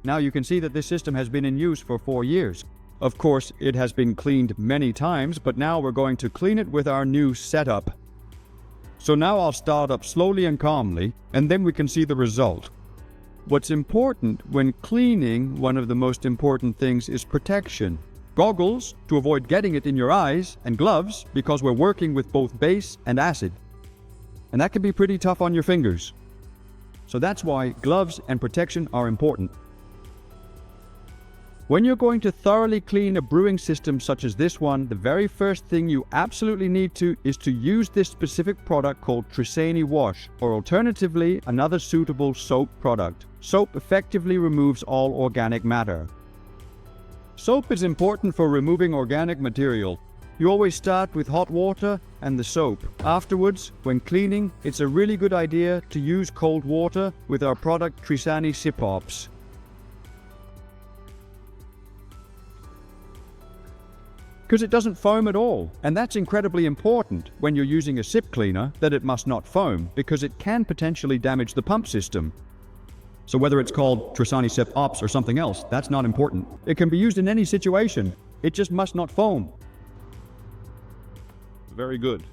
Now you can see that this system has been in use for 4 years. Of course, it has been cleaned many times, but now we're going to clean it with our new setup. So now I'll start up slowly and calmly, and then we can see the result. What's important when cleaning, one of the most important things is protection. Goggles to avoid getting it in your eyes, and gloves because we're working with both base and acid. And that can be pretty tough on your fingers. So that's why gloves and protection are important. When you're going to thoroughly clean a brewing system such as this one, the very first thing you absolutely need to is to use this specific product called Klarstein Wash, or alternatively another suitable soap product. Soap effectively removes all organic matter. Soap is important for removing organic material. You always start with hot water and the soap. Afterwards, when cleaning, it's a really good idea to use cold water with our product Klarstein Simplifies. Because it doesn't foam at all, and that's incredibly important when you're using a sip cleaner, that it must not foam, because it can potentially damage the pump system. So whether it's called Klarstein Simplifies or something else, that's not important. It can be used in any situation. It just must not foam. Very good.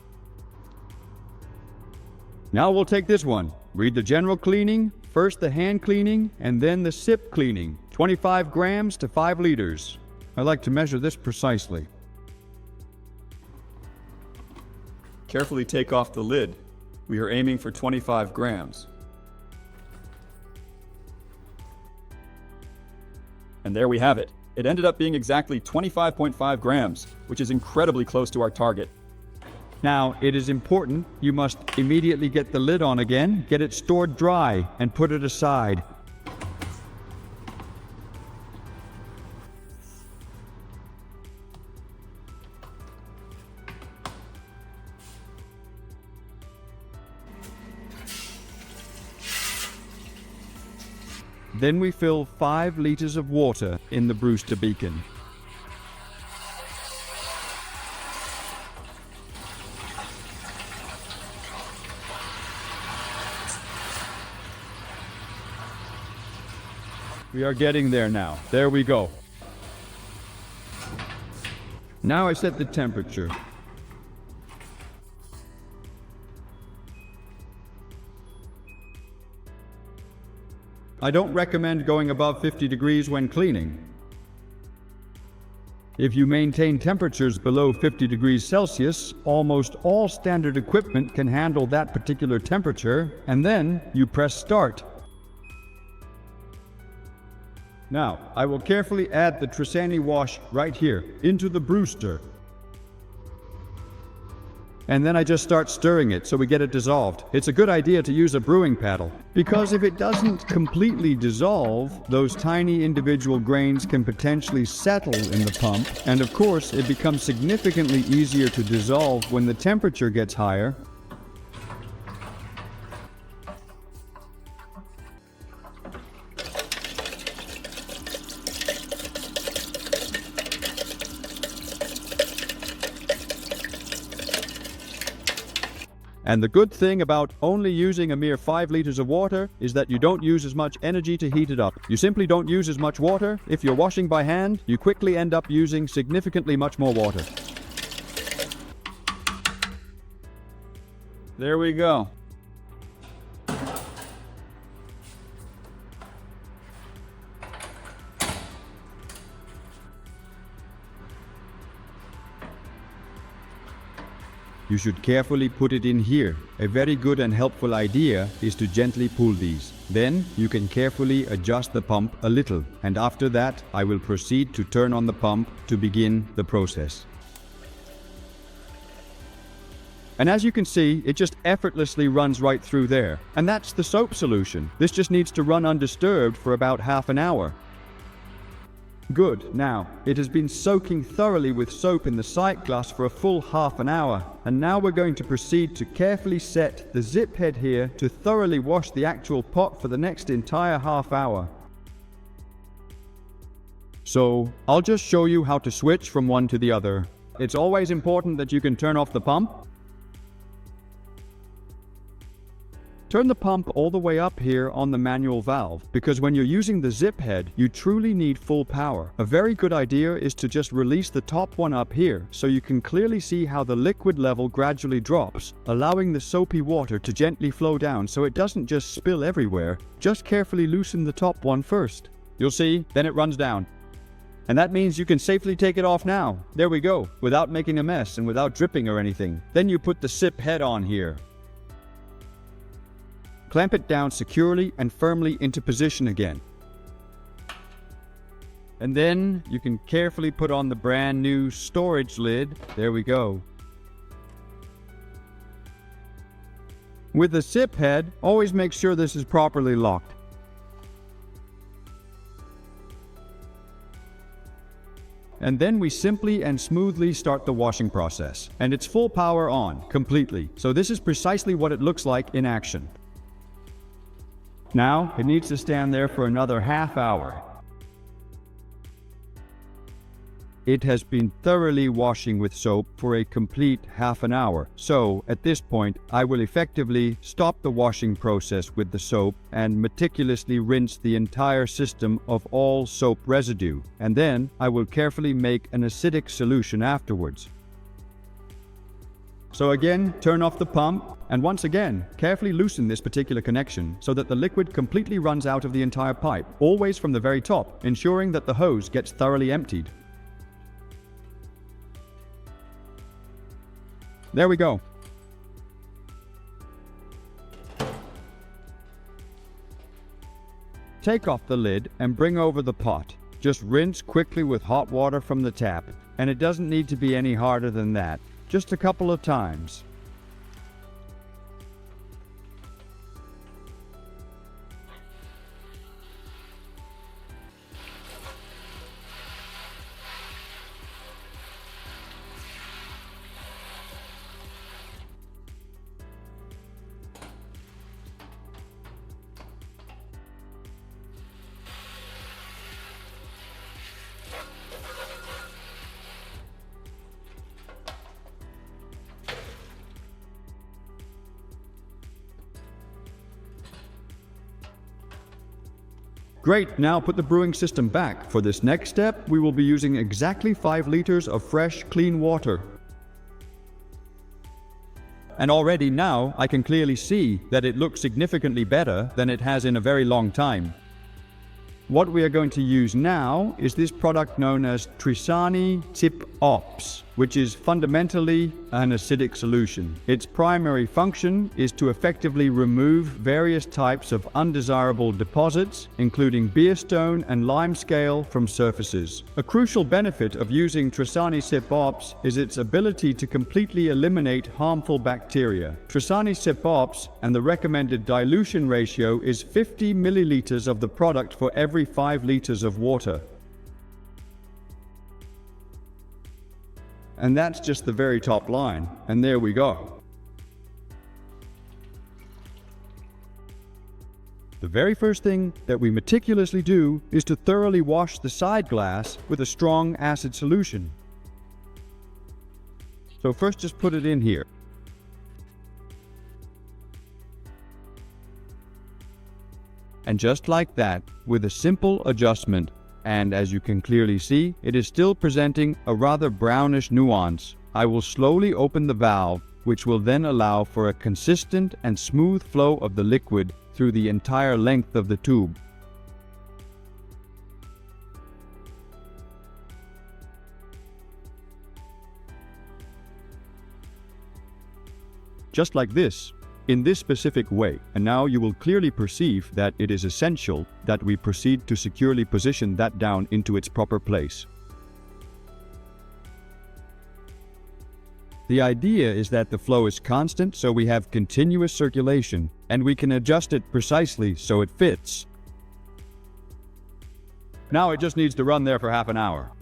Now we'll take this one. Read the general cleaning, first the hand cleaning, and then the sip cleaning. 25 grams to 5 liters. I like to measure this precisely. Carefully take off the lid. We are aiming for 25 grams. And there we have it. It ended up being exactly 25.5 grams, which is incredibly close to our target. Now, it is important you must immediately get the lid on again, get it stored dry, and put it aside. Then we fill 5 liters of water in the Brewster Beacon. We are getting there now. There we go. Now I set the temperature. I don't recommend going above 50 degrees when cleaning. If you maintain temperatures below 50 degrees Celsius, almost all standard equipment can handle that particular temperature, and then you press start. Now, I will carefully add the Klarstein wash right here into the Brewster. And then I just start stirring it so we get it dissolved. It's a good idea to use a brewing paddle, because if it doesn't completely dissolve, those tiny individual grains can potentially settle in the pump, and of course it becomes significantly easier to dissolve when the temperature gets higher. And the good thing about only using a mere 5 liters of water is that you don't use as much energy to heat it up. You simply don't use as much water. If you're washing by hand, you quickly end up using significantly much more water. There we go. You should carefully put it in here. A very good and helpful idea is to gently pull these. Then you can carefully adjust the pump a little, and after that I will proceed to turn on the pump to begin the process. And as you can see, it just effortlessly runs right through there. And that's the soap solution. This just needs to run undisturbed for about half an hour. Good. Now, it has been soaking thoroughly with soap in the sight glass for a full half an hour. And now we're going to proceed to carefully set the zip head here to thoroughly wash the actual pot for the next entire half hour. So, I'll just show you how to switch from one to the other. It's always important that you can turn off the pump. Turn the pump all the way up here on the manual valve, because when you're using the zip head, you truly need full power. A very good idea is to just release the top one up here, so you can clearly see how the liquid level gradually drops, allowing the soapy water to gently flow down so it doesn't just spill everywhere. Just carefully loosen the top one first. You'll see, then it runs down. And that means you can safely take it off now. There we go, without making a mess and without dripping or anything. Then you put the sip head on here. Clamp it down securely and firmly into position again. And then you can carefully put on the brand new storage lid. There we go. With the sip head, always make sure this is properly locked. And then we simply and smoothly start the washing process. And it's full power on, completely. So this is precisely what it looks like in action. Now, it needs to stand there for another half hour. It has been thoroughly washing with soap for a complete half an hour. So, at this point, I will effectively stop the washing process with the soap and meticulously rinse the entire system of all soap residue. And then, I will carefully make an acidic solution afterwards. So again, turn off the pump, and once again, carefully loosen this particular connection so that the liquid completely runs out of the entire pipe, always from the very top, ensuring that the hose gets thoroughly emptied. There we go. Take off the lid and bring over the pot. Just rinse quickly with hot water from the tap, and it doesn't need to be any harder than that. Just a couple of times. Great, now put the brewing system back. For this next step, we will be using exactly 5 liters of fresh, clean water. And already now, I can clearly see that it looks significantly better than it has in a very long time. What we are going to use now is this product known as Trisani Tip Ops, which is fundamentally an acidic solution. Its primary function is to effectively remove various types of undesirable deposits, including beer stone and limescale, from surfaces. A crucial benefit of using Trisani Tip Ops is its ability to completely eliminate harmful bacteria. Trisani Tip Ops and the recommended dilution ratio is 50 milliliters of the product for every 5 liters of water. And that's just the very top line, and there we go. The very first thing that we meticulously do is to thoroughly wash the side glass with a strong acid solution. So first just put it in here. And just like that, with a simple adjustment, and as you can clearly see, it is still presenting a rather brownish nuance. I will slowly open the valve, which will then allow for a consistent and smooth flow of the liquid through the entire length of the tube. Just like this. In this specific way, and now you will clearly perceive that it is essential that we proceed to securely position that down into its proper place. The idea is that the flow is constant, so we have continuous circulation, and we can adjust it precisely so it fits. Now it just needs to run there for half an hour.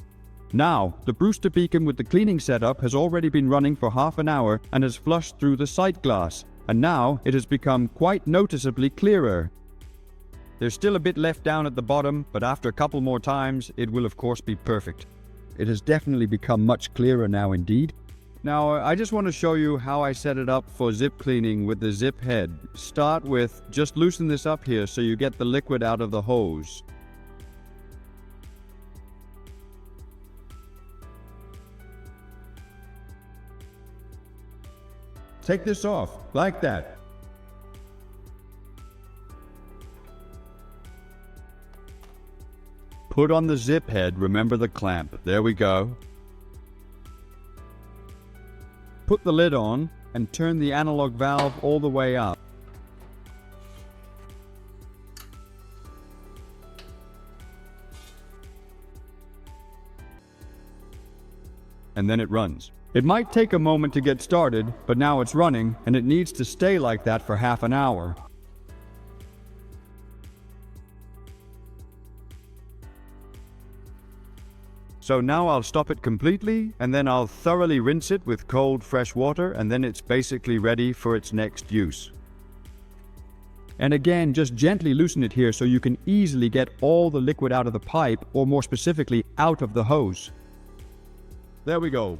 Now, the Brewster Beacon with the cleaning setup has already been running for half an hour and has flushed through the sight glass. And now it has become quite noticeably clearer. There's still a bit left down at the bottom, but after a couple more times, it will of course be perfect. It has definitely become much clearer now indeed. Now, I just want to show you how I set it up for zip cleaning with the zip head. Start with just loosen this up here so you get the liquid out of the hose. Take this off, like that. Put on the zip head, remember the clamp. There we go. Put the lid on and turn the analog valve all the way up. And then it runs. It might take a moment to get started, but now it's running and it needs to stay like that for half an hour. So now I'll stop it completely, and then I'll thoroughly rinse it with cold, fresh water, and then it's basically ready for its next use. And again, just gently loosen it here so you can easily get all the liquid out of the pipe, or more specifically, out of the hose. There we go.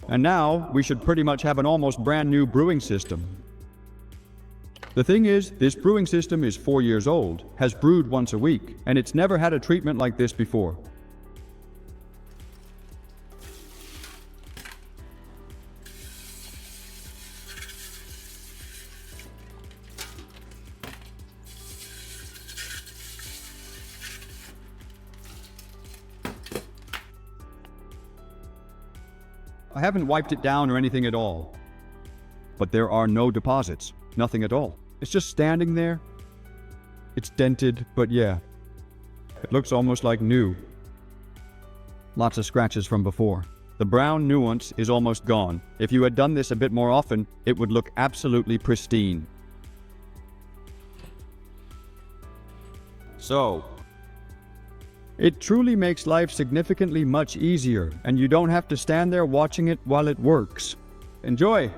And now, we should pretty much have an almost brand new brewing system. The thing is, this brewing system is 4 years old, has brewed once a week, and it's never had a treatment like this before. I haven't wiped it down or anything at all. But there are no deposits, nothing at all. It's just standing there. It's dented, but yeah, it looks almost like new. Lots of scratches from before. The brown nuance is almost gone. If you had done this a bit more often, it would look absolutely pristine. So, it truly makes life significantly much easier, and you don't have to stand there watching it while it works. Enjoy!